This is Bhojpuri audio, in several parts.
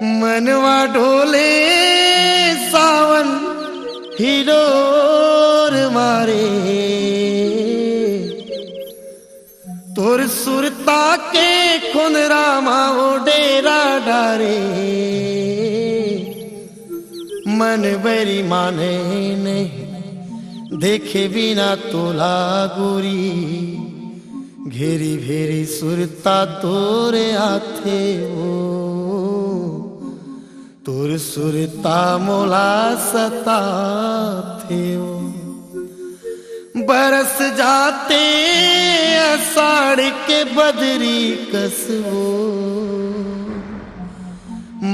मनवा ढोले सावन हिडोर मारे तोर सुरता के खुंदरा माओ डेरा डारे मन बरी माने नहीं देखे बिना तोला गोरी घेरी भेरी सुरता तोरे आथे ओ तोर सुरता मोला सता थे ओ बरस जाते अषाढ़ के बदरी कसवो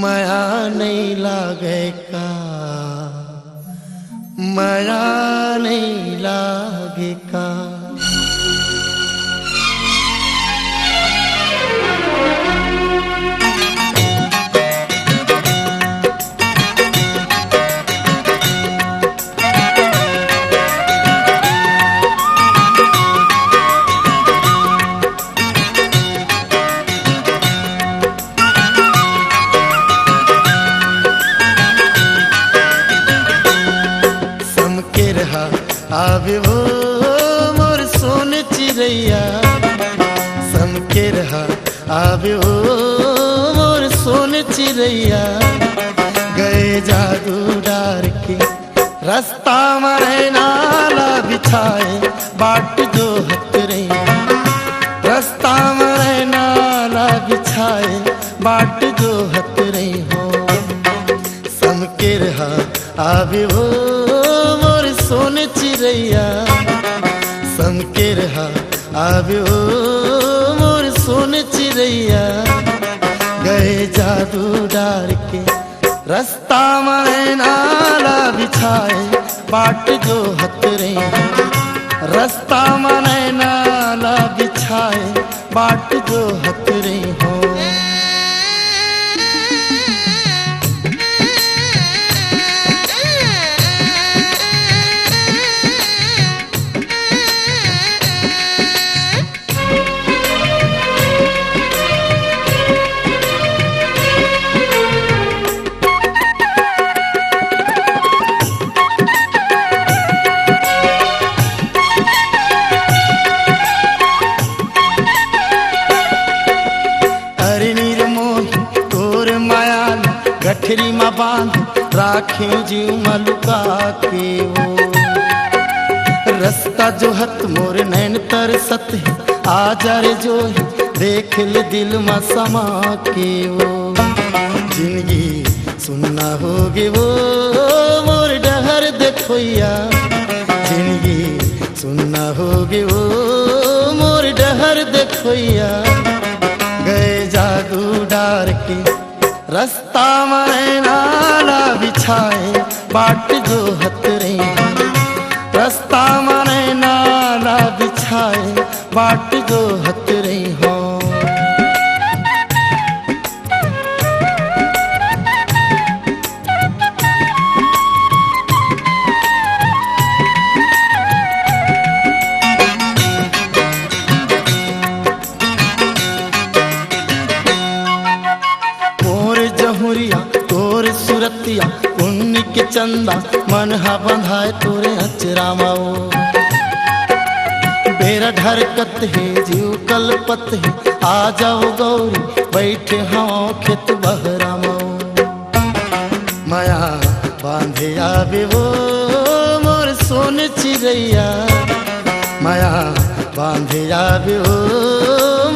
माया नहीं लागे का माया नहीं लागे का। आवे वो मोर सोन चिड़ैया समके रहा आवे वो मोर सोन चिड़ैया गए जादू डार के रास्ता मारे नाला बिछाए बाट जो हत रही रास्ता मारे नाला बिछाए बाट जो हत रही हो समके रहा आवे वो सोन चिड़ैया समके रहा आवे ओ मोर सोन चिड़ैया गए जादू डार के रास्ता में नाला बिछाए बाट जो हत रही रास्ता में नाला बिछाए बाट जो हत रही हो। गठरी मा बांध राखे जीव मलुका के वो रास्ता जो हत मोर नैन तरसत है आ जा रे जो देख ले दिल मा समा के वो जिंदगी सुनना होगे वो मोर डहर देखोया जिंदगी सुनना होगे वो मोर डहर देखोया गए जादू डार के रास्ता में नाला बिछाए बाट जो हत रही रास्ता में नाला बिछाए बाट जो हत रही हो। तोर सुरतिया उन्नी के चंदा मन हा बंधाए तोरे अचरा माओ बेरा ढरकत है जीव कलपत है आ जाओ गौरी बैठे हाँ खेत बहरा माओ माया बांधे आवे वो मोर सोन चिड़ैया माया बांधे आवे वो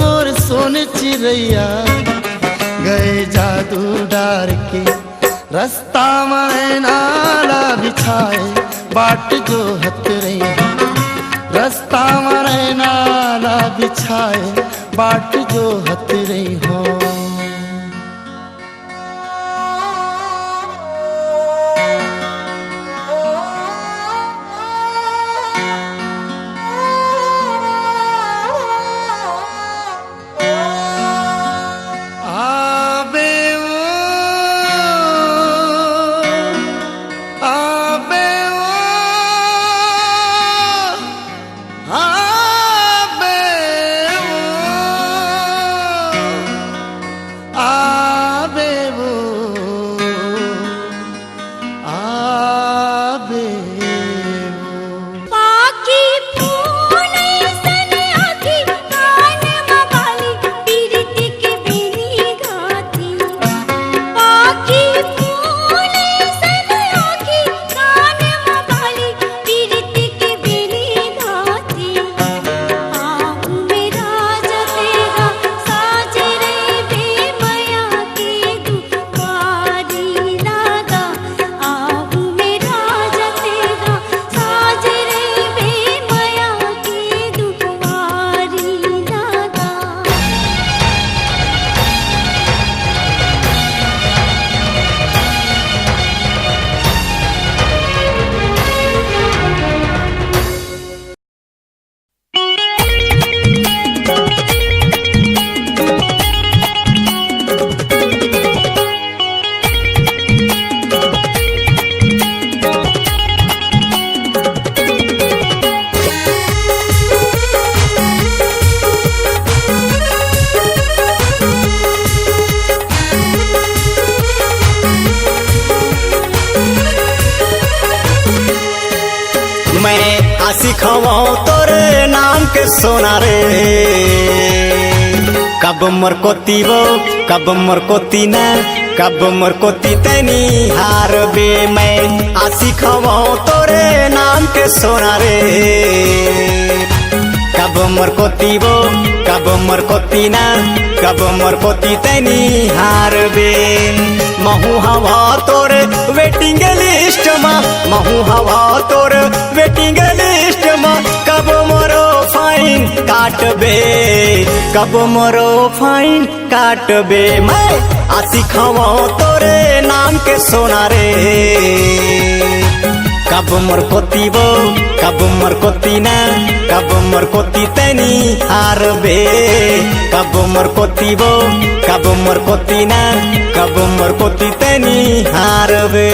मोर सोन चिड़ैया गए जादू डार के रास्ता में नाला बिछाए बाट जो हत रही रास्ता में नाला बिछाए बाट जो हत रही हो। आसी खवा तोरे नाम के सोना रे। कब मोर कोती वो कब मोर कोती न कब मोर कोती तनी हार बे मैं आसी खवा तोरे नाम के सोना रे। कब मोर कोती वो कब मोर कोती न कब मोर कोती तनी हार बे। महू हवा तोर वेटिंग लिस्ट मा महू हवा तोर वेटिंग लिस्ट मा कब मोरो फाइन काटबे कब मोरो फाइन काटबे मैं आसी खवा तोरे नाम के सोना रे। कब मोर कोती वो कब मोर कोती न कब मोर कोती तनी हारबे। कब मोर कोती वो कब मोर कोती न कब मोर कोती तनी हारबे।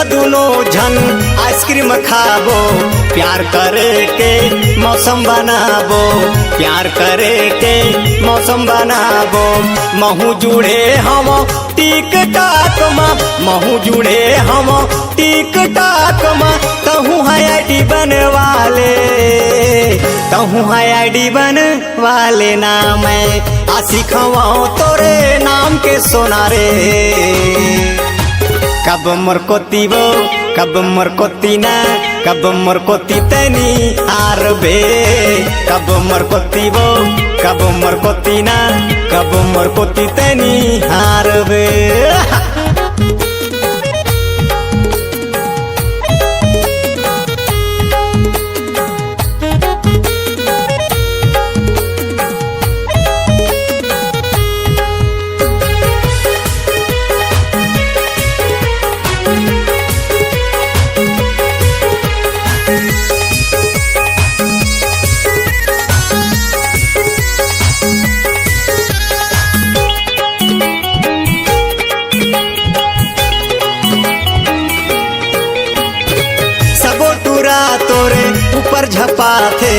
दोनों झन आइसक्रीम खाबो प्यार करे के मौसम बनाबो प्यार करे के मौसम बनाबो। महू जुड़े हम टिक टाक मा महू जुड़े हम टिक टाक मा तहू है आईडी बनवाले तहू है आईडी बनवाले ना मैं आसी खवा तोरे नाम के सोना रे। कब मोर कोती वो कब मोर कोती न कब मोर कोती तनी हारबे। कब मोर कोती वो कब मोर कोती न कब मोर कोती तनी हारबे। तोरे ऊपर झपा थे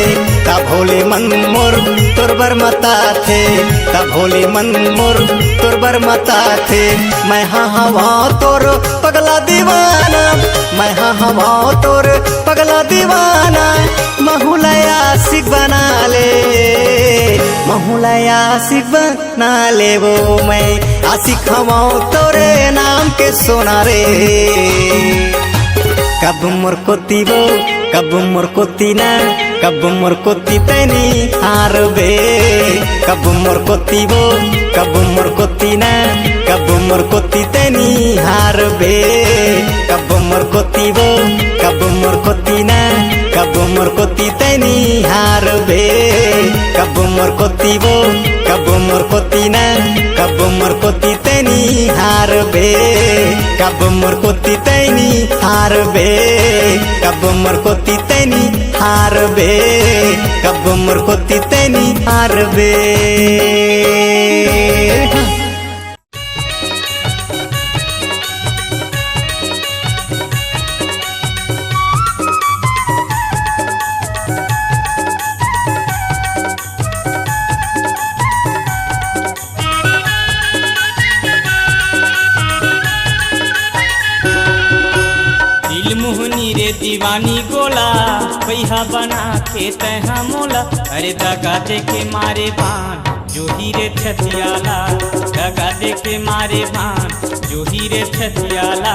तब भोले मन मोर तोर बर मता थे तब भोले मन मोर तोर बर मता थे। मैं हाँ हवा तोर पगला दीवाना मैं हाँ हवा तोर पगला दीवाना। महूलया सिख बना ले महूलया सिख बना ले वो मैं आसी खवा तोरे नाम के सोना रे। कब मोर कोती वो कब मोर कोती न कब मोर कोती तनी हारबे। कब मोर कोती वो कब मोर कोती न कब मोर कोती तनी हारबे। कब मोर कोती वो कब मोर कोती न कब मोर कोती तनी हारबे। कब मोर कोती वो कब मोर कोती न कब मोर कोती तनी हारबे। कब मोर कोती तनी हारबे कब मोर कोती तनी हारबे कब मोर कोती तनी हारबे। दीवानी गोला पैहा बना के तहा मोला। अरे दगा दे के मारे बान जो हीरे छतियाला दगा दे के मारे बान जो हीरे छतियाला।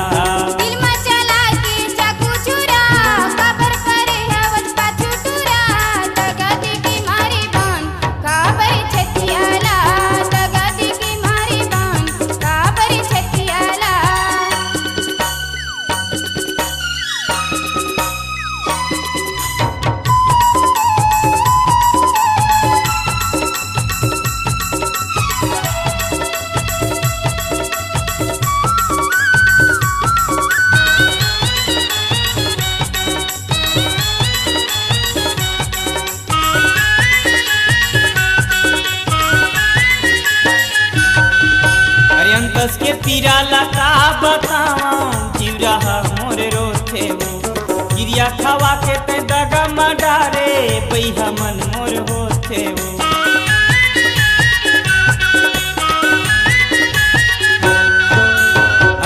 पीरा लगा बताऊं जीव रहा मोर रोथे वो गिरिया खवा के ते दगा मडारे पैहा मन मोर होथे वो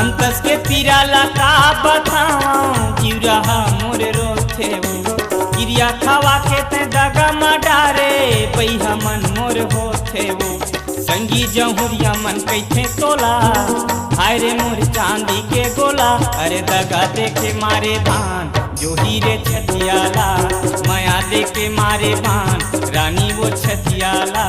अंतस के पीरा लगा बताऊं जीव रहा मोर रोथे वो गिरिया खवा के ते दगा मडारे पैहा मन मोर होथे वो संगी जहुरिया मन कैथे तोला हाय रे मोर चांदी के गोला अरे दगा देखे मारे भान जो हीरे छतियाला माया देखे मारे भान रानी वो छतियाला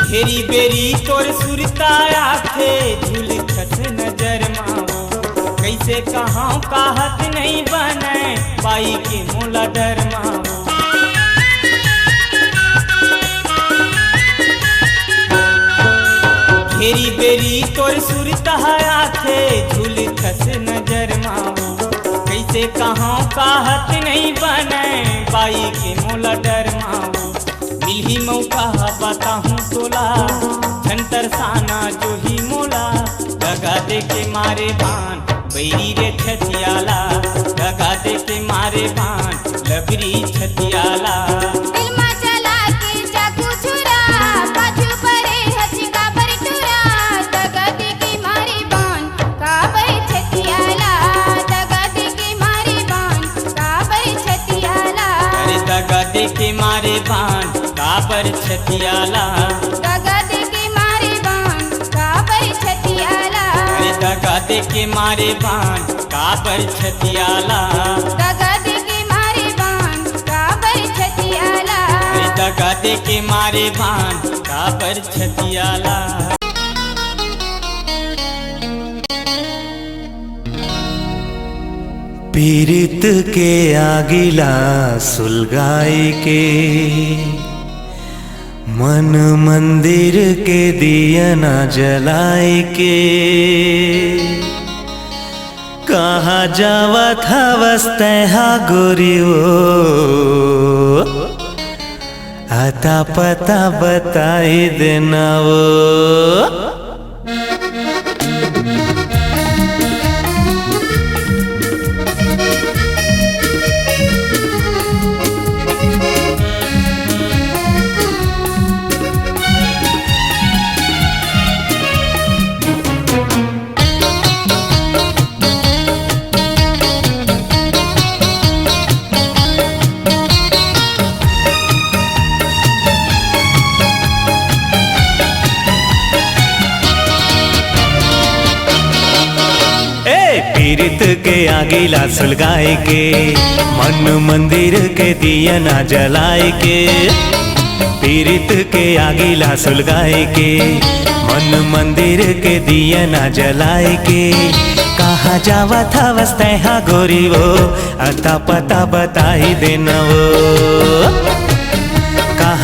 घेरी बेरी तोर सुरताया थे झूल खस नजर माओ कैसे कहाँ कहत नहीं बने पाई के मोला डर माओ घेरी बेरी तोर सुरताया थे झूल खस नजर माओ कैसे कहाँ कहत नहीं बने पाई के मोला डर माओ मिलही मौका बताहूँ तोला झंतर साना जो ही मोला दगा दे के मारे बान बैरी रे छतियाला दगा दे के मारे बान लबरी छतियाला दगा दे के मारे बान काबर छतियाला दगा दे के मारे बान काबर छतियाला दगा दे के मारे बान काबर छतियाला दगा दे के मारे बान काबर छतियाला दगा दे के मारे बान काबर छतियाला पीरित के आगिला सुलगाई के मन मंदिर के दिया न जलाई के कहाँ जावत हवस्ते हा गोरियो आता पता बताई देना वो पीरित के आगिला सुलगाए के मन मंदिर के दिया ना जलाए के पीरित के आगिला सुलगाए के मन मंदिर के दिया ना जलाए के कहा जावा था वस्ते हा गोरी वो अता पता बताई देना वो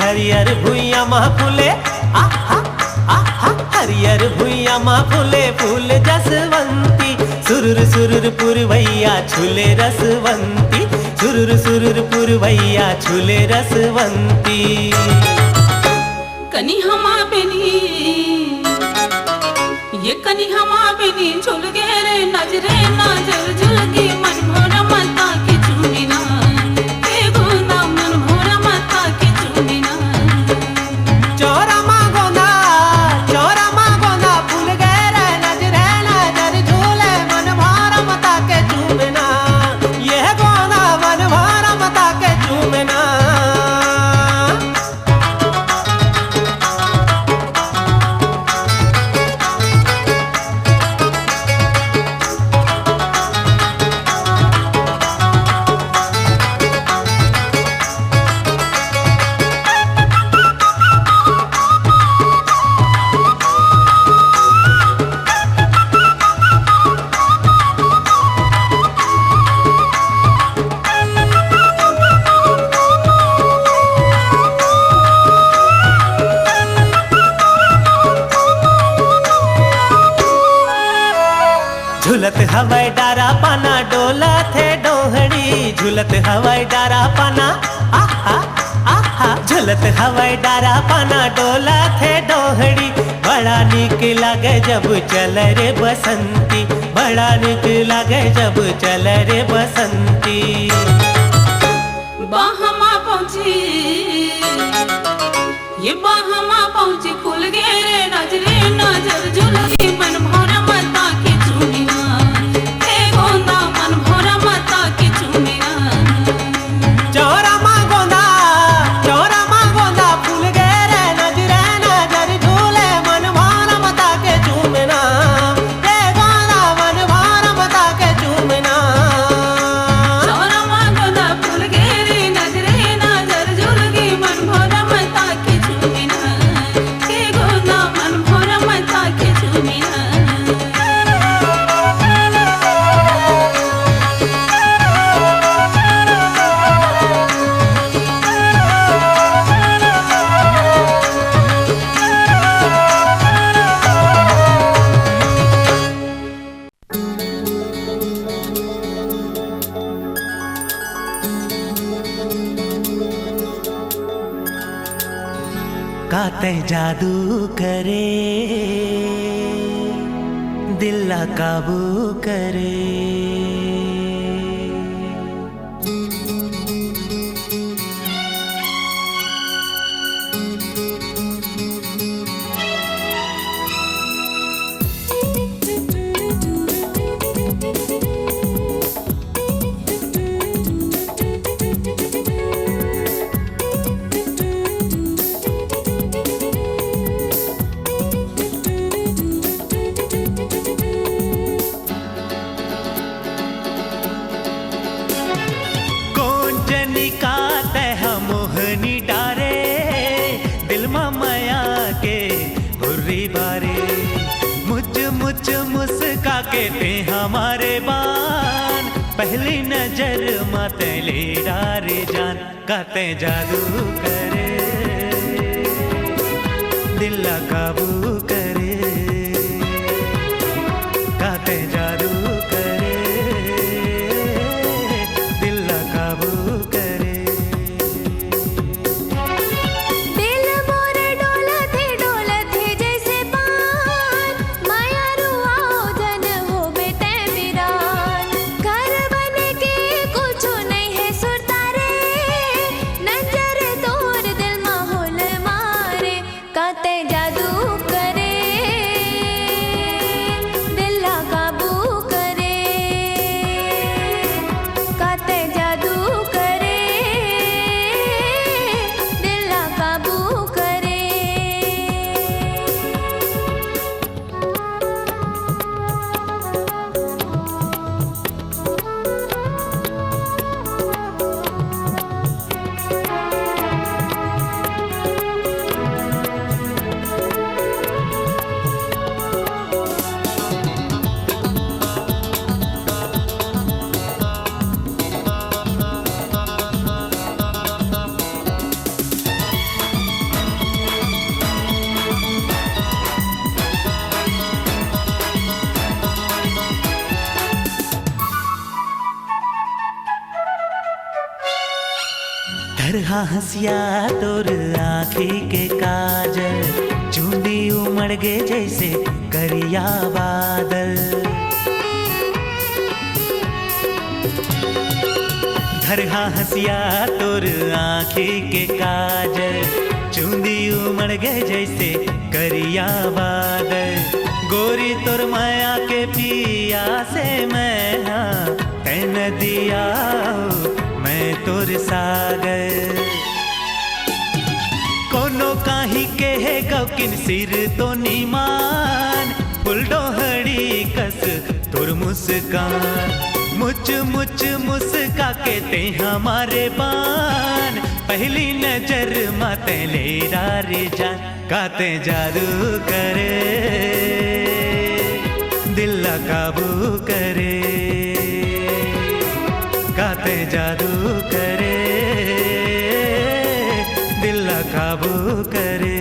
हरियर भुइया मा फूले आहा आहा हरियर भुइया मा फूले फूल जसवंती सुरुर सुरुर पुरवैया झूले रसवंती सुरुर सुरुर पुरवैया झूले रसवंती कनी हमा बेनी ये कनी हमा बेनी झुल गे रे नजरे नजर झुलगी मन भोर मता के चुनिना के गोना मन भोर मता के चुनिना चोरा मागोना फूल गे रे नजरे नजर झूले मन भोर मता के चूमना ये गोना मन भोर मता के चूमना झुलत हवाई डारा पाना डोला थे डोहड़ी झुलत हवाई डारा पाना आहा आहा झुलत हवाई डारा पाना डोला थे डोहड़ी बड़ा निक लगे जब चल रे बसंती बड़ा निक लगे जब चल रे बसंती बाहमा पहुंची ये बाहमा पहुंची खुल गे रे नजरे नजर झुलगी मन भोर मता के चुनिना के गोना मन भोर मता के चुनिना चोरा मागोना फूल गे रे नजरे नजर झूले मन भोर मता के चूमना के गोना मन भोर मता के चूमना चोरा मांगोना फूल गे रे नजरे नजर झुलगी मन भोर मता के चुनिना के गोना मन भोर मता के चुनिना काते जादू करे दिल काबू करे मोहनी डारे दिल माया के हुर्री बारे मुझ मुस्का के ते हमारे बान पहली नजर माते ले डारे जान काते जादू करे दिल काबू करे काते जादू करे दिल काबू करे दिल मोरे डोलत है जैसे पान माया रुआओ जन हो बेटे वीरान घर बने के कुछ नहीं है सुरता रे नजर तोर दिल माहौल मारे काते जादू करे धरहा हंसिया तोर आँखी के काजल, चूंदी उमड़ गे जैसे करिया बादल। धरहा हंसिया तोर आँखी के काजल, चूंदी उमड़ गे जैसे करिया बादल। गोरी तोर माया के पिया से मैं हाँ तैन दिया मैं तोर सागर। कोनो काही के गौकिन सिर तो निमान, फुलडोहड़ी कस तोर मुस्कान। मुच मुच मुस्का के ते हमारे बान, पहली नजर माते ले रे जान। काते जादू करे दिल काबू करे, काते जादू करे दिल काबू करे।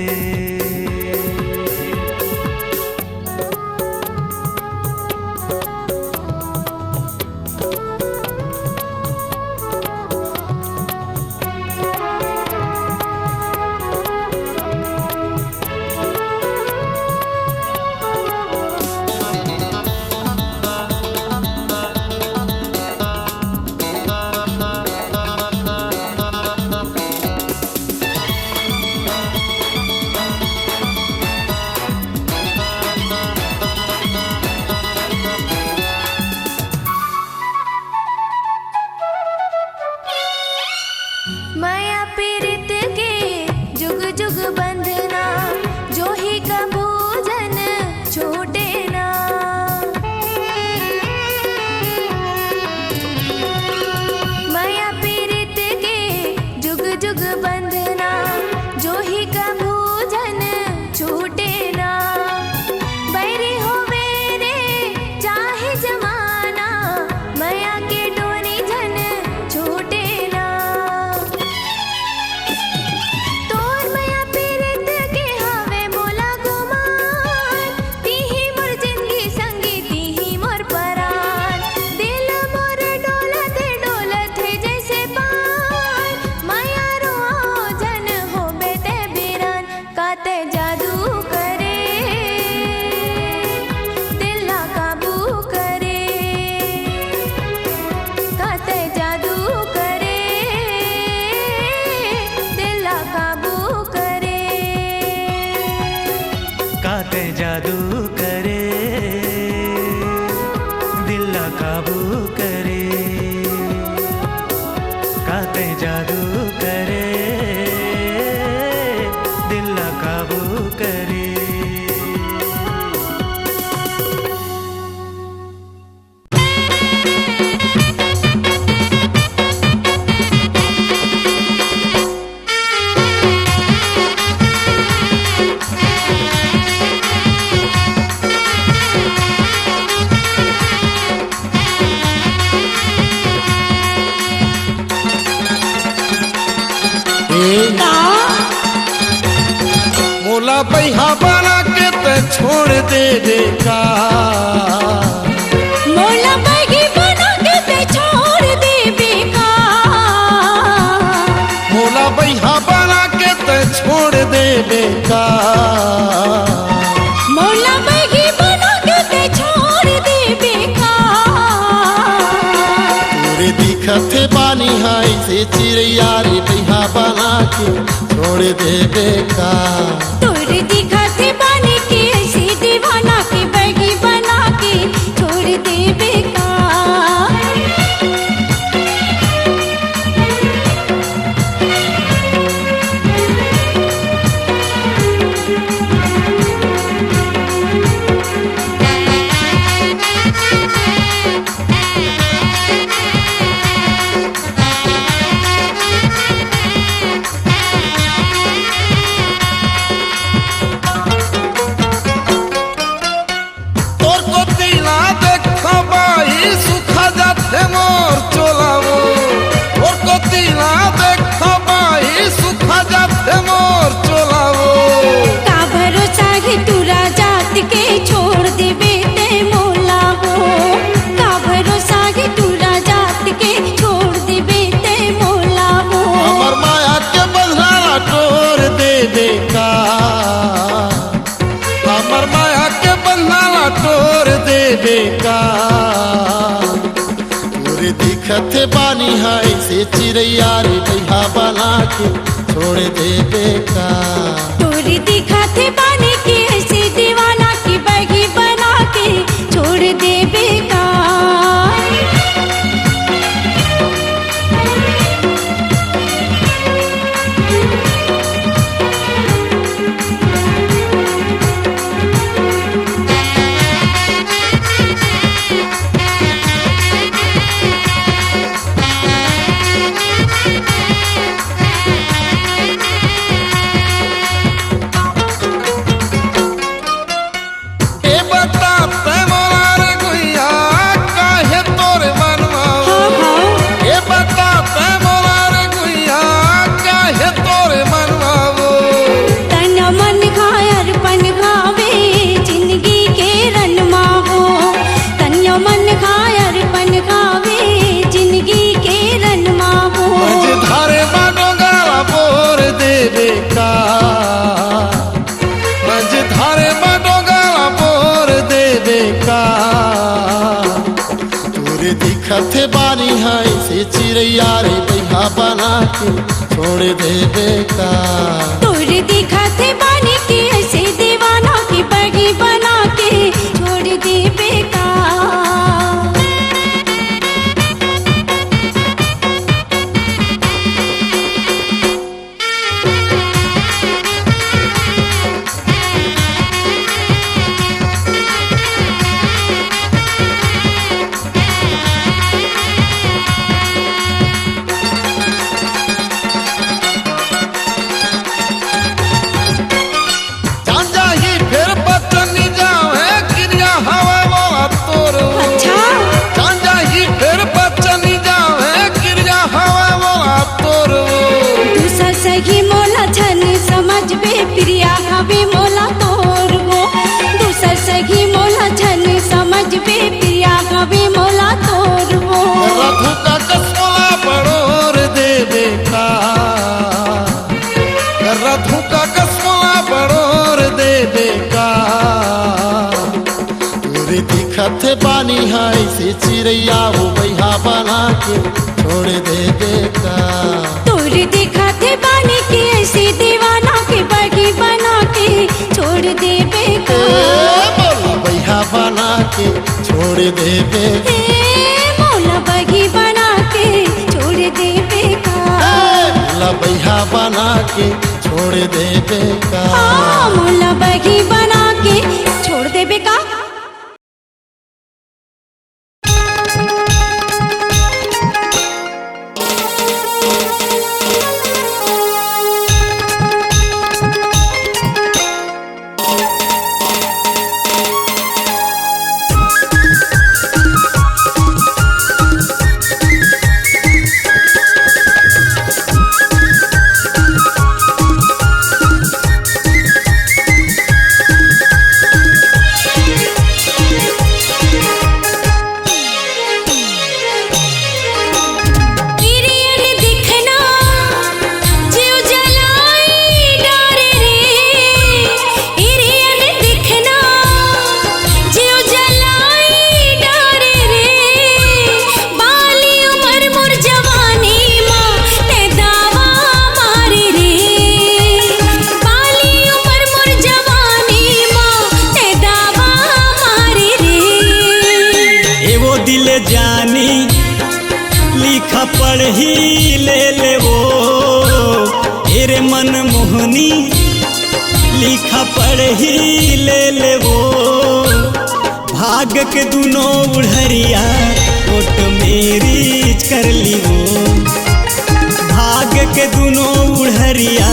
माया पीरित के जुग जुग बंधना, जो ही का भोजन छूटे ना। माया पीरित के जुग जुग बंधना, जो ही का भोजन छूटे ना। बैरी होवे रे चाहे जमाना, माया के डोरी झन छूटे ना। तोर माया पीरित के हवे मोला गुमान, तीही मोर जिंदगी संगी तीही मोर परान। दिल मोर डोलत है जैसे पान, माया रो जन होबे ते बिरान। काते जादू करे दिल काबू करे, काते जादू करे दिल काबू करे। काते जादू करे दिल काबू करे, काते जादू करे दिल काबू करे। मोला बैहा बना के ते छोड़ दे का। मोला बैगी बना के ते छोड़ दे बेकार। मोला बैहा बना के ते छोड़ दे का। मोला बैगी बना के ते छोड़ दे बेकार। तोरे दिखत बानी हाई से चिड़िया रे बैहा बना के छोड़ दे का। तोर दिखत बानी के ऐसे दीवाना के बैगी बना के छोड़ दे बेकार। दिखते बानी है से चिड़ैया रे बैहा बना के छोड़ दे बेकार। तोरे दिखाते बानी के ऐसे दीवाना की बैगी बना के छोड़ दे बेकार। तोरे दिखते बानी है से चिड़ैया रे बैहा बना के छोड़ दे बेकार। तोरे दिखाते बानी के ऐसे दीवाना की बैगी बना के छोड़ दे बेकार। प्रिया हवे मोला तोर हो दूसर सगी मोला छन समझ बे प्रिया हवे मोला तोर हो। रघु का कसोला बड़ोर दे बेकार। रघु का कसोला बड़ोर दे बेकार। तोरे दिखते बानी है से चिड़ैया वो बैहा बना के छोड़ दे बेकार। तोरे दिखाते बानी के ऐसे दीवाना के बैगी बना के छोड़ दे बेकार। मोला बैहा बना के छोड़ दे बेकार। मोला बैगी बना के छोड़ दे बेकार। मोला बैहा बना के छोड़ दे बेकार। मोला बैगी बना के छोड़ दे बेकार। पढ़ी ले वो हेरे मन मोहनी लिखा पढ़ी ले वो भाग के दोनों उड़हरिया ओट मेरी कर ली वो भाग के दोनों उड़हरिया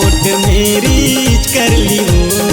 ओट मेरी कर ली वो।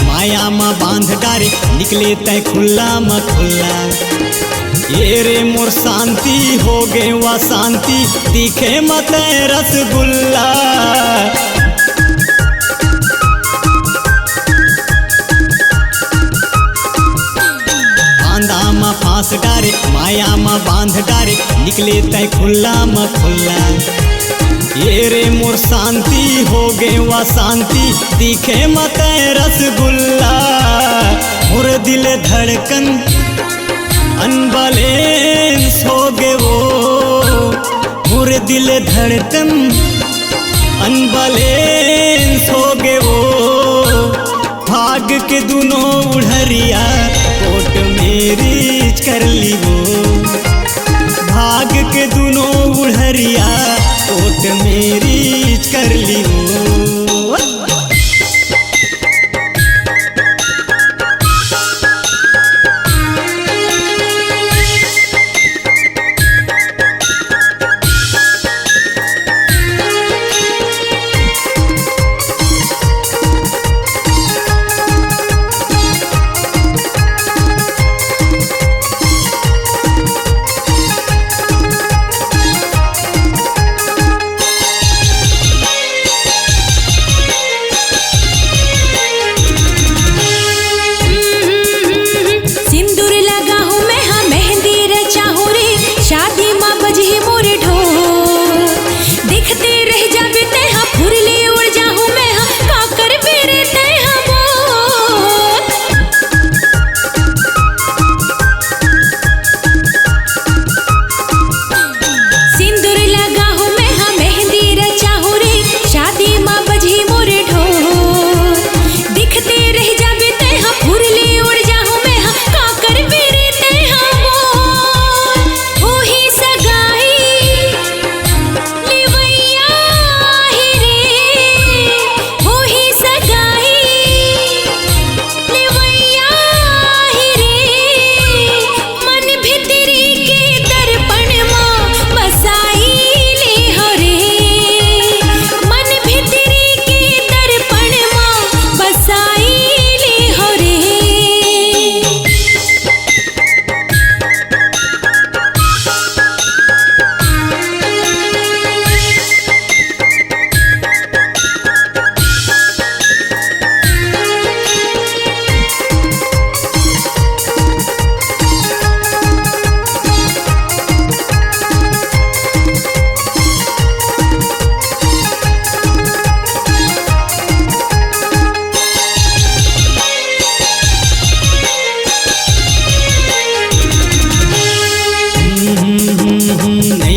माया मा बांध डारे निकले तय खुला म खुला। ये रे मोर शांति हो गे वा शांति दिखे मत रसगुल्ला। बांधा मा फांस डारे माया मा बांध डारे निकले तय खुला म खुला। ये रे मोर शांति हो गे वा शांति दिखे मत रसगुल्ला। मोर दिल धड़कन अनबैलेंस हो गे वो, मोर दिल धड़कन अनबैलेंस हो गे वो। भाग के दोनों उड़हरिया कोट मेरी कर ली वो। भाग के दोनों उड़हरिया कोट मेरी कर ली वो।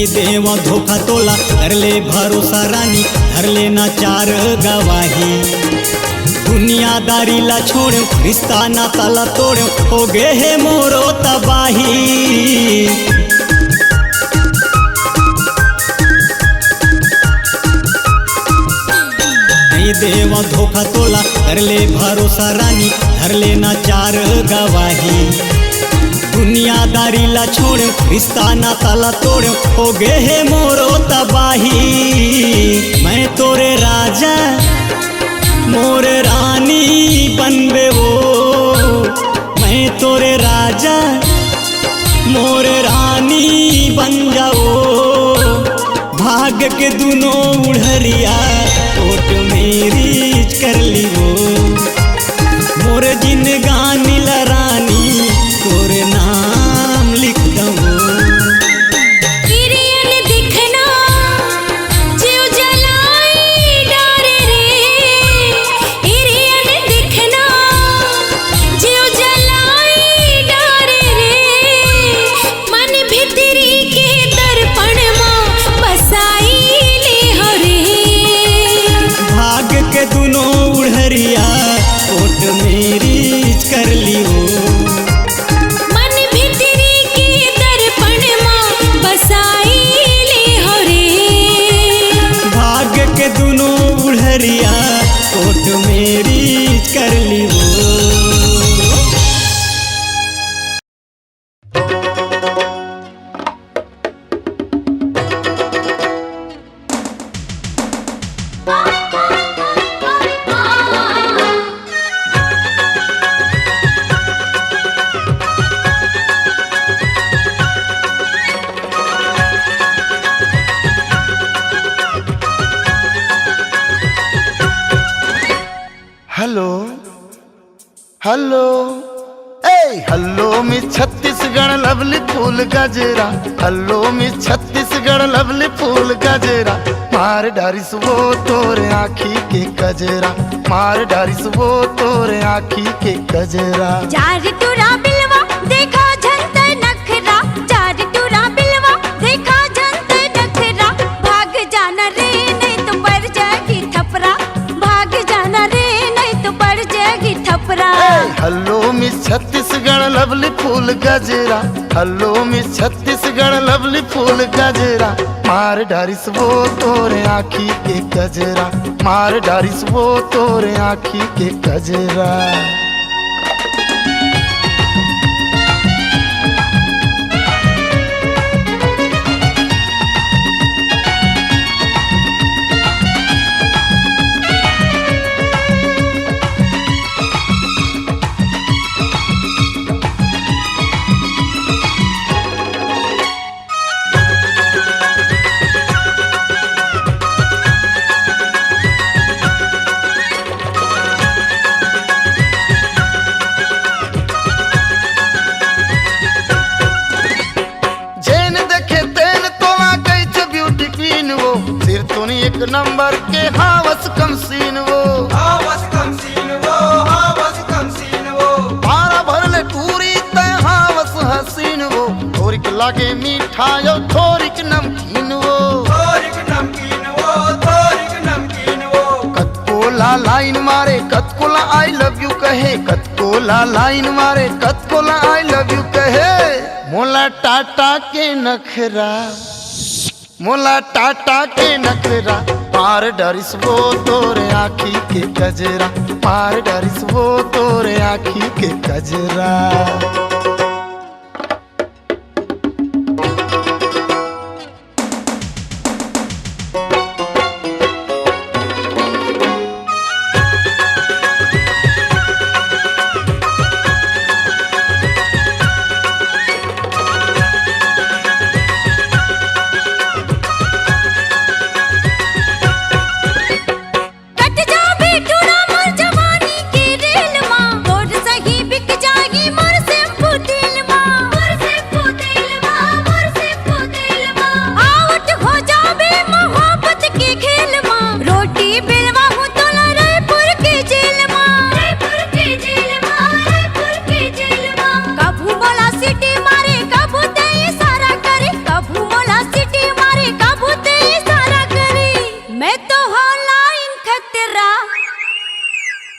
देवा धोखा तोला कर ले भरोसा रानी धर लेना चार गवाही। दुनियादारी ला छोड़ रिश्ता नाता ला तोड़ हो गे है मोरो तबाही। नहीं देवा धोखा तोला कर ले भरोसा रानी धर लेना चार गवाही। दुनियादारी ला छोड़ रिश्ता नाता ला तोड़ हो गे है मोरो तबाही। मैं तोरे राजा मोर रानी बनबे वो। मैं तोरे राजा मोर रानी बन जाओ। भाग के दोनों उड़हरिया कोट मेरी कर ली वो। मोर जिनगानी ला रानी तोरे नाम लिख दऊं। भाग के दोनों उड़हरिया कोट मेरी कर हल्लो ए हल्लो में छत्तीसगढ़ लवली फूल गजरा, हल्लो में छत्तीसगढ़ लवली फूल गजरा, मार डारिस वो तोरे आँखी के कजरा, मार डारिस वो तोरे आँखी के कजरा। चार टूरा बिलवा देखा झंत नखरा, चार टूरा बिलवा देखा झंत नखरा, भाग जाना रे नहीं तो पड़ जाएगी थपरा, भाग जाना रे नहीं तो पड़ जाएगी थपरा। हल्लो में छत्तीसगढ़ लवली फूल गजरा, हल्लो में छत्तीसगढ़ लवली फूल गजरा, मार डारिस वो तोरे आँखी के कजरा, मार डारिस वो तोरे आँखी के कजरा। एक नंबर के हावस कम सीन वो, हावस कम सीन वो, हावस कम सीन वो, पारा भर ले पूरी तय हावस हसीन वो, थोरिक लागे मीठा यो थोरिक नमकीन वो, थोरिक नमकीन वो, थोरिक नमकीन वो, कतकोला लाइन मारे कतकोला आई लव यू कहे, कतकोला लाइन मारे कतकोला आई लव यू कहे, मोला टाटा के नखरा, मोला टाटा के नखरा, मार डारिस वो तोरे आँखी के कजरा, मार डारिस वो तोरे आँखी के कजरा।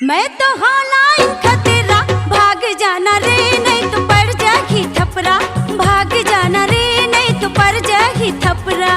मैं तो हॉलाइन खतरा, भाग जाना रे नहीं तो पड़ जाएगी थपरा, भाग जाना रे नहीं तो पड़ जाएगी थपरा।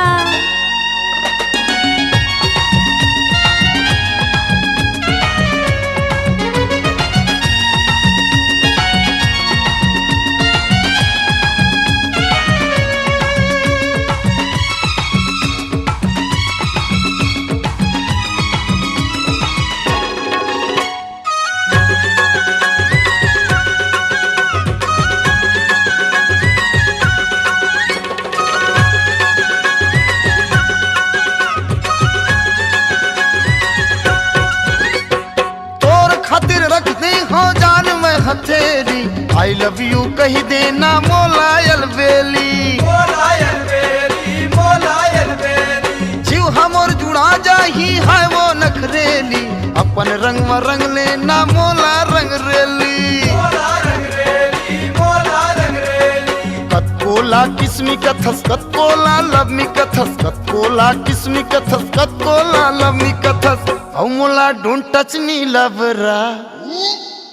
हथेरी आई लव यू कही देना मोलायल बेली, मोलायल बेली, मोलायल बेली, जीव हमर जुड़ा जाही है वो नखरेली, अपन रंग में रंग लेना मोला रंग रेली, मोला रंग रेली, मोला रंग रेली, कतकोला किस्मी कथस कतकोला लवमी कथस, कतकोला किस्मी कथस कतकोला लवमी कथस, औ मोला डोंट टच मी लवरा,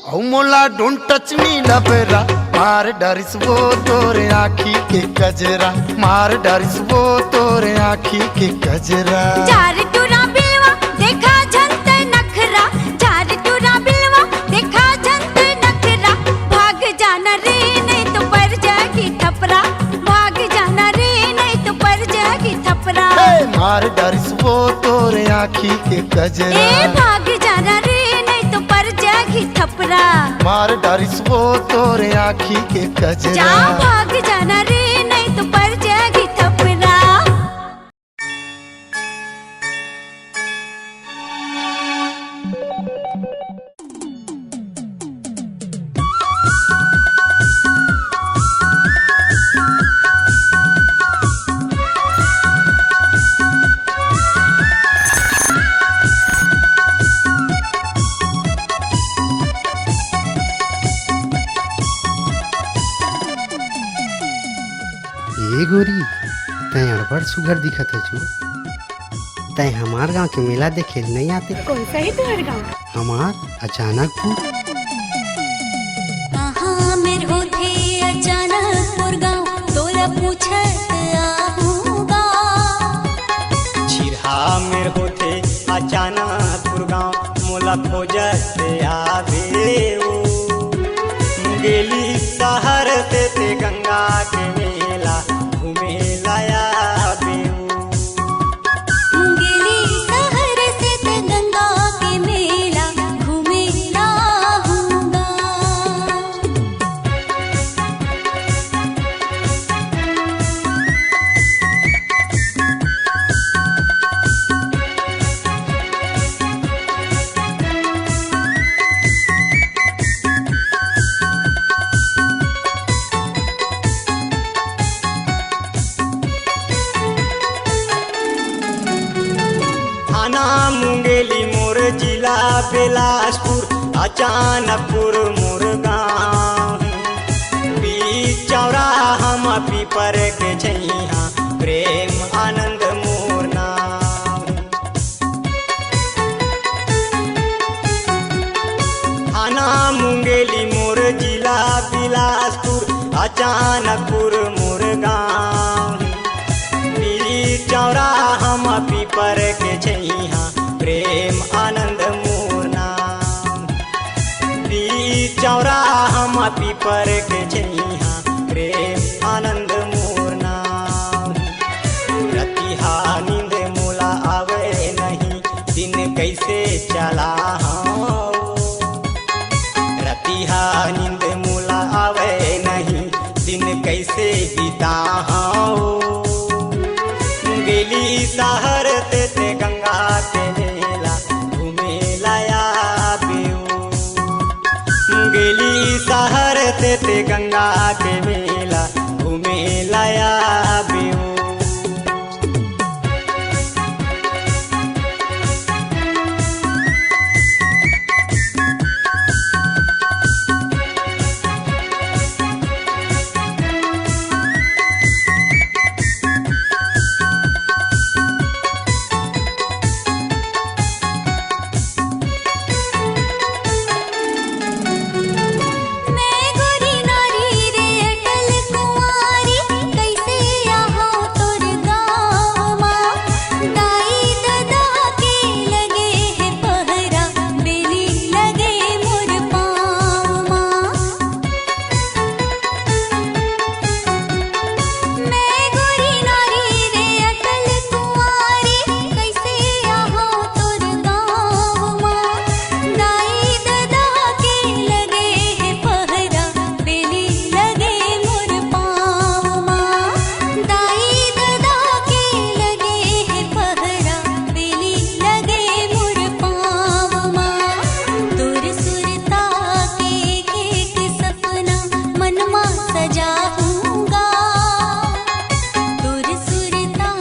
औ मोला डोंट टच मी लवरा, मार डारिस वो तोरे आँखी के कजरा, मार डारिस वो तोरे आँखी के कजरा। चार टूरा बिलवा देखा झंत नखरा, चार टूरा बिलवा देखा झंत नखरा, भाग जाना रे नहीं तो पड़ जाएगी थपरा, भाग जाना रे नहीं तो पड़ जाएगी थपरा। मार डारिस वो तोरे आँखी के कजरा, भाग जाना रे नहीं तो पड़ जाएगी थपरा, मार डारिस वो तोरे आँखी के कजरा। जा भाग जाना रे नहीं तो पड़ जाएगी थपरा। ए गोरी, तय अड़बड़ सुघर दिखत है छू। तय हमार गांव के मेला देखे नहीं आते? कौन सा है तुम्हारे गाँव? हमार अचानकपुर। कहाँ मेर होथे अचानकपुर गाँव, तोला पूछत आहूँगा। छिरहा मेर होते अचानकपुर गाँव, मोला खोजत आवे ओ। गेली शहर से गंगा के मेला घूमे लाया बेऊ। गेली शहर से गंगा के मेला घूमे लाहूँगा। थाना मुंगेली मोर जिला बिलासपुर, अचानकपुर मोर गाँव। बीच चौराहा हम पीपर के छैया, प्रेम आनंद मोर नाम। थाना मुंगेली मोर जिला बिलासपुर, अचानकपुर मोर गाँव। चौराहा हम पीपर के छैया, प्रेम आनंद मोर नाम। चौराहा हम पीपर के छैया, प्रेम आनंद मोर नाम। रतिहा नींद मोला आवे नहीं, दिन कैसे चला हाँ। रतिहा नींद मोला आवे नहीं, दिन कैसे बीता हाँ। गेली शहर से गंगा के मेला घूमे लाया बेऊ। गेली शहर से गंगा के मेला घूमे लाया बेऊ। मैं गोरी नारी रे अटल कुंवारी, कैसे यहाँ तोर गाँव माँ। दाई ददा के लगे है पहरा, बेली लगे मोर पाँव माँ। मैं गोरी नारी रे अटल कुंवारी, कैसे यहाँ तोर गाँव माँ। दाई ददा के लगे है पहरा, बेली लगे मोर पाँव माँ। दाई ददा के लगे है पहरा, बेली लगे मोर पाँव माँ। तोर सुरता के एक सपना मनमा सजाऊँगा। तोर सुरता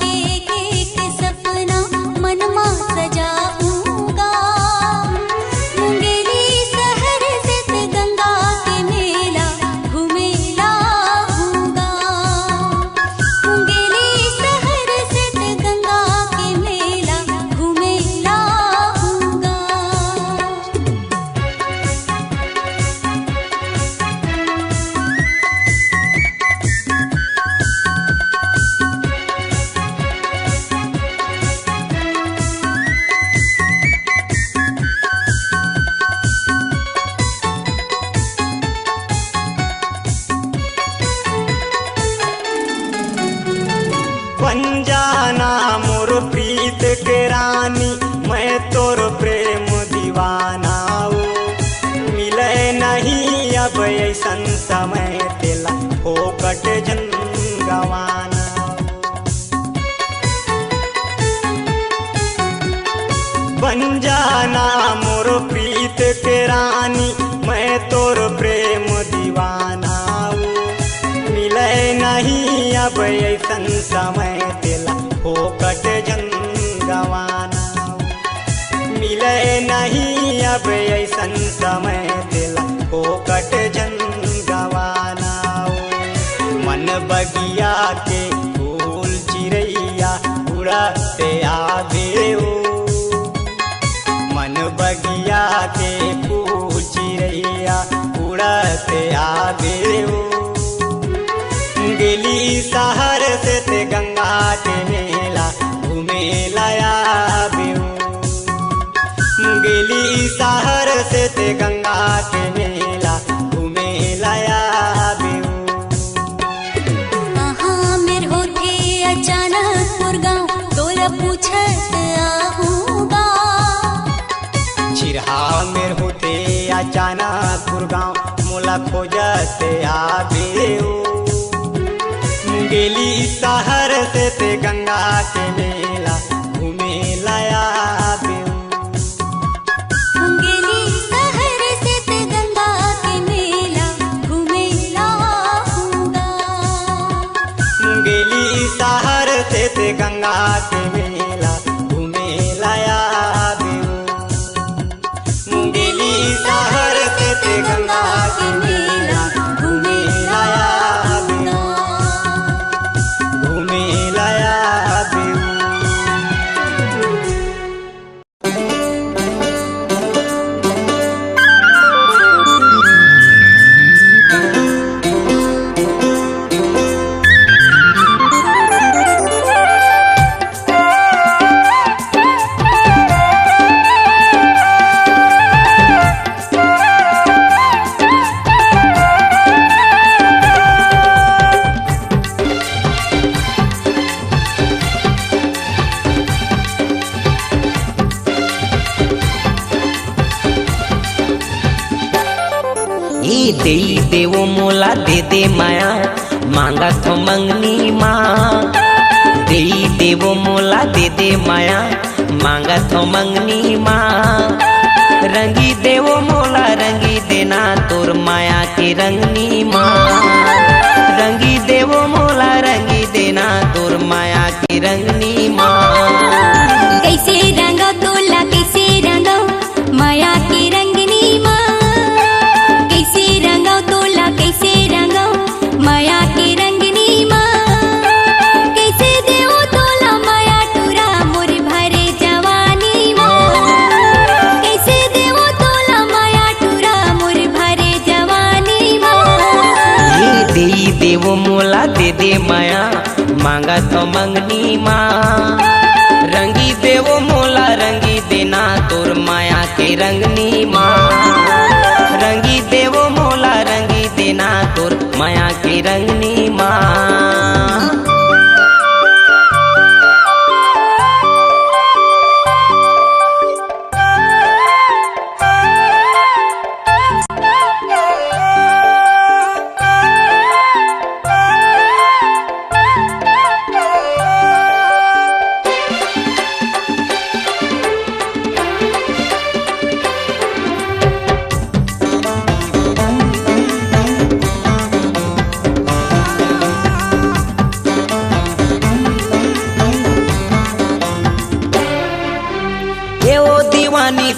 के एक सपना मनमा सजाऊँगा। मुंगेली शहर से गंगा के मेला घूमे लाऊँगा। मुंगेली शहर से गंगा के मेला घूमे लाऊँगा। बन जाना मोर प्रीत के रानी, मैं तोर प्रेम दीवाना ओ। मिले नहीं अब ऐसन समय, तेला फोकट जन गवाना। बन जाना मोर प्रीत के रानी, मैं तोर प्रेम दीवाना ओ। मिले नहीं अब ऐसन समय, तेला फोकट जन गवाना। मिले नहीं अब ऐसन समय, तेला फोकट जन गवाना। मन बगिया खोजते आवे गेली शहर से ते गंगा के मेला घूमे लाया गेली शहर से ते गंगा के मेला घूमे लाया कहाँ मेर होते अचानक मुर्गांव तोला पूछत आहूँगा छिरहा मेर होते अचानक गुरगांव मोला खोजते आवे गेली शहर से ते गंगा के मेला घूमे लाया गेली शहर से ते गंगा के मेला घूमे लाऊंगा गेली शहर से ते गंगा के मेला घूमे लाया गेली शहर से ते गंगा के मेला घूमे लाया घूमे लाया दे देवो मोला दे दे माया मांगा तो मंगनी माँ दे देवो मोला दे दे माया मांगा तो मंगनी माँ रंगी देवो मोला रंगी देना तोर माया की रंगनी माँ रंगी देवो मोला रंगी देना तोर माया की रंगनी माँ कैसे रंगा तोला कैसे रंगा माया की रंगनी माँ कैसे रंगा तोला कैसे रंगा माया की रंगनी माँ कैसे देवो तोला माया टूरा मोर भरे जवानी माँ कैसे देवो तोला माया टूरा मोर भरे जवानी माँ दे देवो मोला दे दे माया मांगा तो मंगनी माँ रंगी देवो मोला रंगी देना तोर माया के रंगनी माँ रंगी देवो मोला रंगी देना तोर माया की रंगनी माँ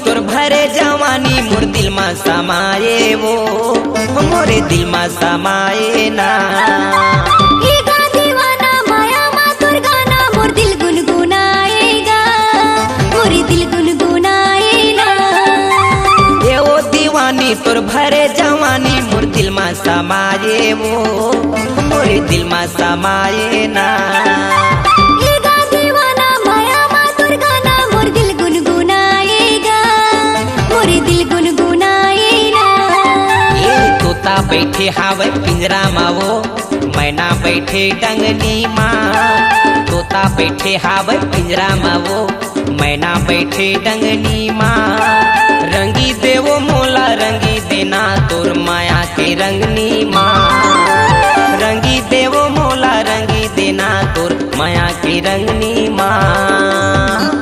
तोर भरे जवानी मोर दिल में समाये वो मोरे दिल में समाये ना एगा दीवाना माया मा तोर गाना मोर दिल गुनगुनाएगा मोर दिल गुनगुनाएगा ये वो दीवानी तोर भरे जवानी मोर दिल में समाये वो मोरे दिल में समाये ना एगा दीवाना माया मा तोर गाना मोर दिल गुनगुनाएगा मोर दिल गुनगुनाएगा ये तोता बैठे हावे पिंजरा मा वो मैना बैठे डंगनी माँ तोता बैठे हावे पिंजरा मा वो मैना बैठे डंगनी माँ रंगी देवो मोला रंगी देना तोर माया के रंगनी माँ रंगी देवो मोला रंगी देना तोर माया की रंगनी माँ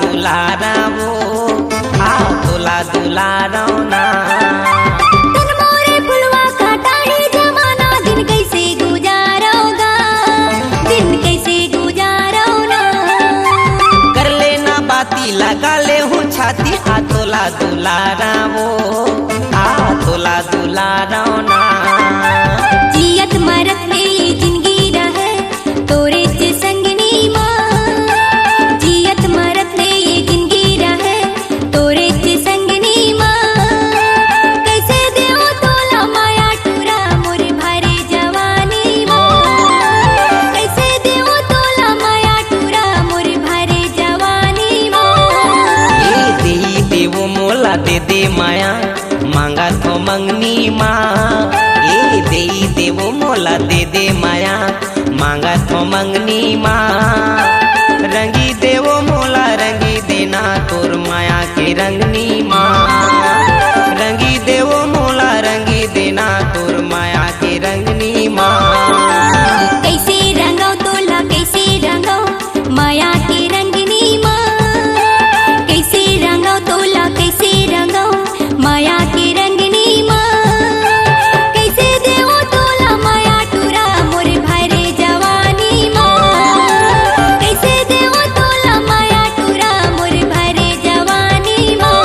दुलारा वो तोला दुलारा ना तन मोरे फुलवा का टाड़ी जमाना दिन कैसे गुजारोगा दिन कैसे गुजारोना कर लेना बाती लगा ले हूँ छाती तोला दुलारा वो तोला दुलारा ना जियत मरत में ये जिंदगी रहे तोरे से संगनी माँ जियत मरत में ये जिंदगी रहे तोरे से संगनी माँ कैसे देओ तोला माया टूरा मोरे भरे जवानी माँ कैसे देओ तोला माया टूरा मोरे भरे जवानी माँ दे देवो मोला दे दे माया मांगा तो मंगनी माँ दे देवो मोला दे दे माया मांगा तो मंगनी माँ रंगी देवो मोला रंगी देना तोर माया के रंगनी माँ रंगी देवो मोला रंगी देना तोर माया के रंगनी माँ कैसे रंगो तोला कैसे रंगो माया के रंगनी माँ कैसे रंगो तोला कैसे रंगो माया के रंगनी माँ कैसे देवो तोला माया टूरा मोरे भरे जवानी माँ कैसे देवो तोला माया टूरा मोरे भरे जवानी माँ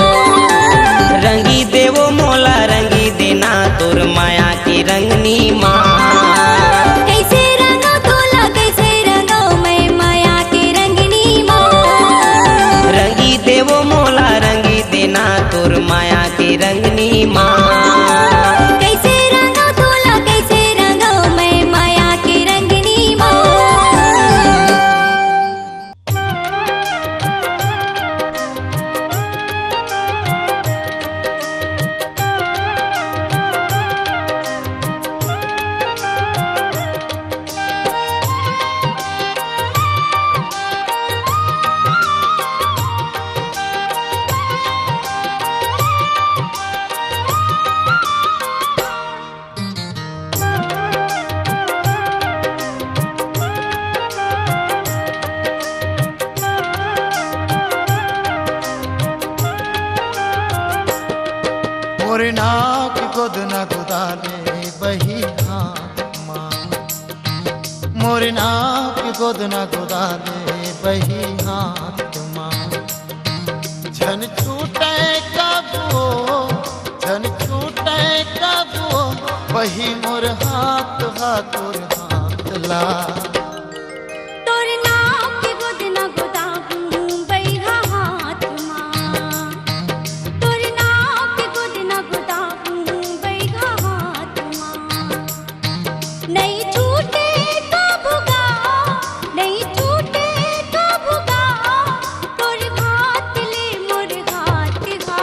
रंगी देवो मोला रंगी देना तोर माया की रंगनी माँ कैसे रंगो तोला कैसे रंगो मैं माया के रंगनी माँ रंगी देवो मोला रंगी देना तोर माया की रंगनी माँ कैसे रंगो तोला कैसे रंगो मैं माया के रंगनी माँ मोरे नाक गोद न गुदाले बही हाथ माँ मोरे नाक गोद न गुदाले बही हाथ माँ झन छूटे कबो झन छूटे कबो बही मोर हाथ हाथोर हाथ ला तोर नाम के गोद न गोदाहूँ बैहा हाथ माँ तोर नाम के गोद न गोदाहूँ बैहा हाथ माँ नहीं छूटे कबूगा नहीं छूटे कबूगा तोर घात ले मोर घात घा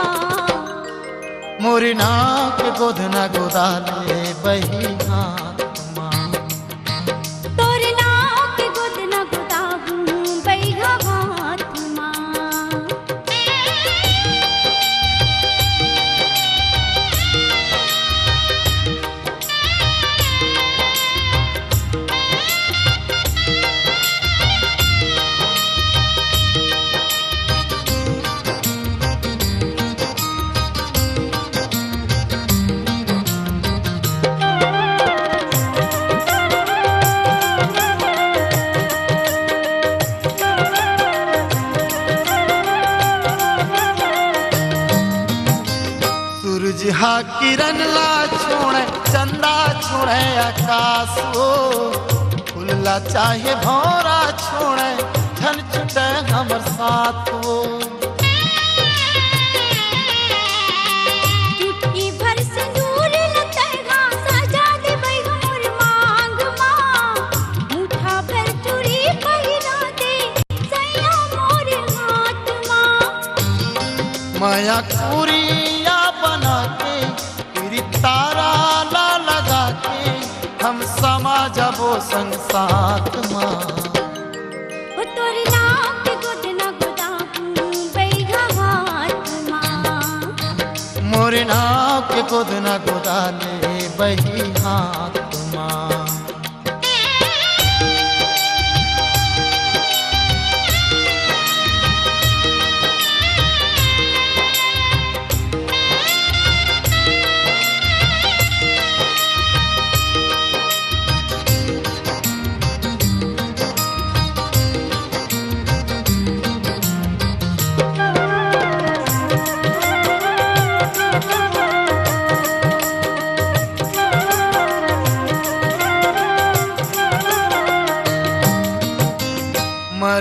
मोरे नाक गोद न गुदाले बही हाथ माँ तोर नाम के गोद न गोदाहूँ बैहा हाथ माँ सूरज हा किरण ला छोड़े चंदा छोड़े आकाश हो फुल्ला चाहे भौरा छोड़े झन छुटे हमर साथ हो चुटकी भर सिंदूर लतैगा सजा देबै हमर मांग माँ मुठा भर चूड़ी पहिरा दे सैया मोर हाथ माँ माया कुरिया बना के तेरी तारा ला लगा के हम समा जबो संग साथ माँ ओ तोर नाम के गोद न गोदाहूँ बैहा हाथ माँ मोरे नाव के गोद न गोदाले बही हाथ माँ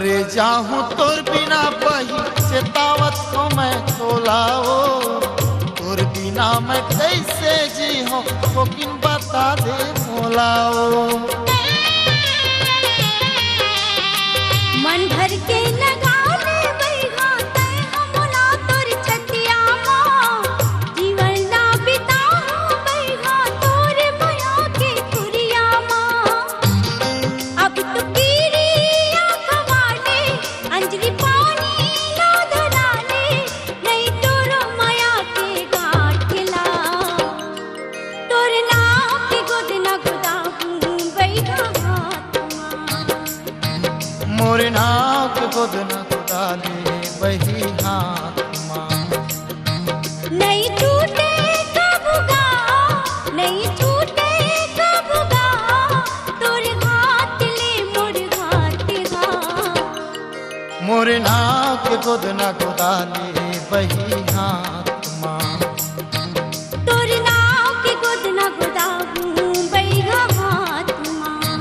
मरे जाहूँ तोर बिना बही चेतावत को मैं तोलाओ, तोर बिना मैं कैसे जी हो लेकिन बता दे मोलाओ। मन भर के लगा ले बैहा तै हमला तोर छतिया माँ, जीवन ना बिताऊं बैहा तोर माया के कुरिया माँ। अब तो कीरिया खवाले अंजलि पानी ना धराले, नहीं तोर माया के गाँठ खिला, तोर नाम के गोद ना गुदाऊं बैहा हाथ माँ। मोरे नाव के गोद न डाले वही हाथ माँ। नहीं छूटे कबूगा, नहीं छूटे कबूगा, तोर हाथ ले मोर हाथ हाँ। मोरे नाव के गोद न डाले वही हाथ माँ। तोर नाव के गोद ना गोदाऊं बैहा हाथ माँ।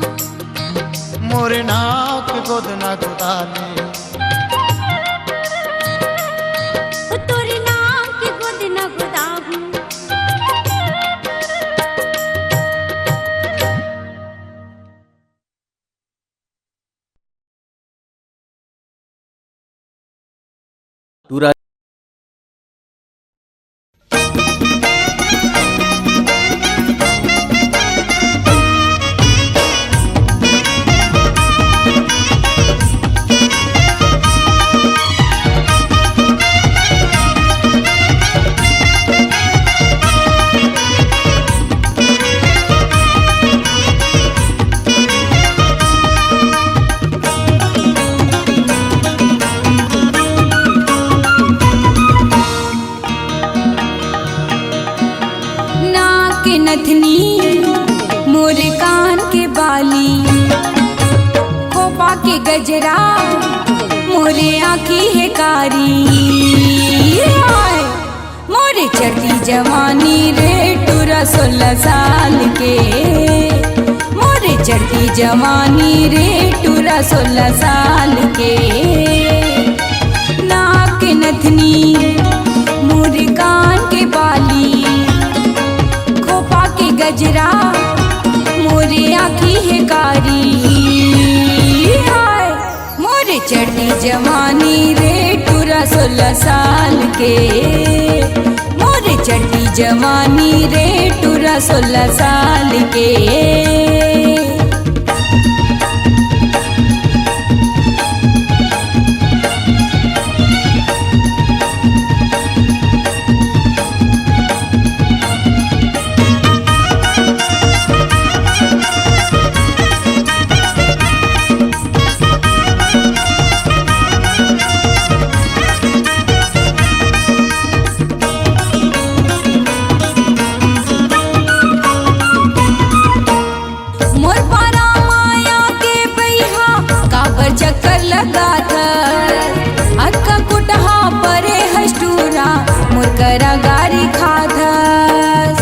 मोरे नाव के गोद न डाले। तोर नाव के गोद ना गोदाऊं। नाक के नथनी मोर कान के बाली, खोपा के गजरा मोरे आँखी है कारी। हाय, मोरे चढ़ती जवानी रे टूरा 16 साल के, मोरे चढ़ती जवानी रे टूरा 16 साल के। नाक के नथनी मोर कान के बाली, खोपा के गजरा मोरे आँखी है कारी। हाय, मोरे चढ़ती जवानी रे टूरा 16 साल के, मोरे चढ़ती जवानी रे टूरा 16 साल के। मोर पारा माया के बैहा काबर चक्कर लगा था, अक्का कुटहा परे हस्टूरा मोर करा गारी खाधस।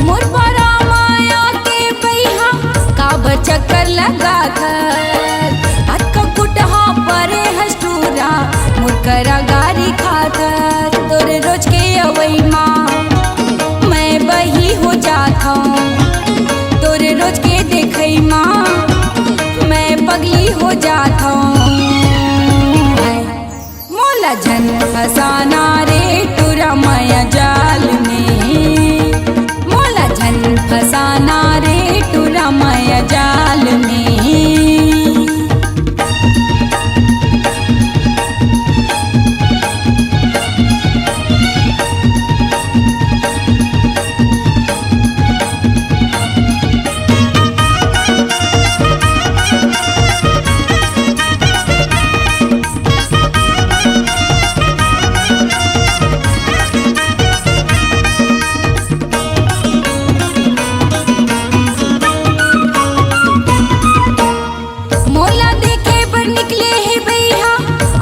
मोर पारा माया के बैहा काबर चक्कर लगा था, अक्का कुटहा परे हस्टूरा मोर करा गारी खाधस। तोरे रोज के अवई माँ मैं बही हो जात हूँ, तोरे रोज के देखई माँ मैं पगली हो जात हूँ। मोला जन फसाना रे टूरा माया जाल में, मोला जन फसाना रे टूरा माया जाल में। मोला देखे पर निकले है भैया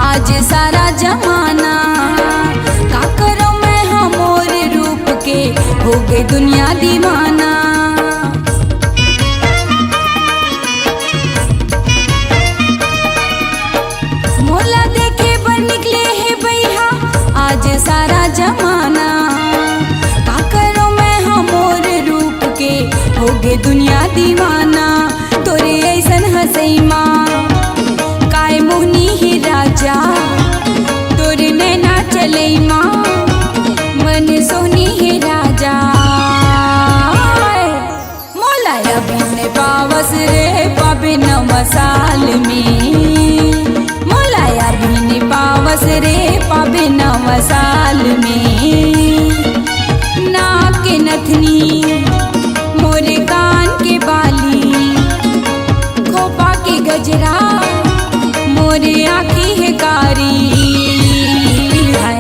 आज सारा जमाना, का करो मैं हाँ मोर रूप के हो गई दुनिया दीवाना। दीवाना तोरे ऐसन हसई माँ काय मोहनी ही राजा तोरे नैना चले माँ मन सोनी ही राजा मोलाया बिन पावस रे पाबे नवसाल में मोलाया बिन पावस रे पाबे नवसाल में नाक के नथनी मोरे कान के बाली खोपा के गजरा मोरे आँखी है कारी है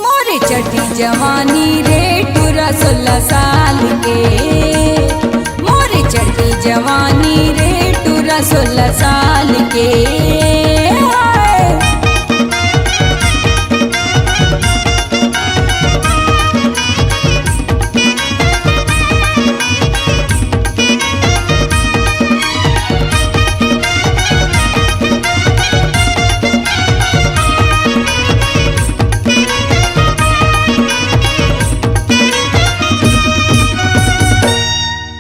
मोरे चटी जवानी रे टूरा 16 साल के मोरे चटी जवानी रे टूरा 16 साल के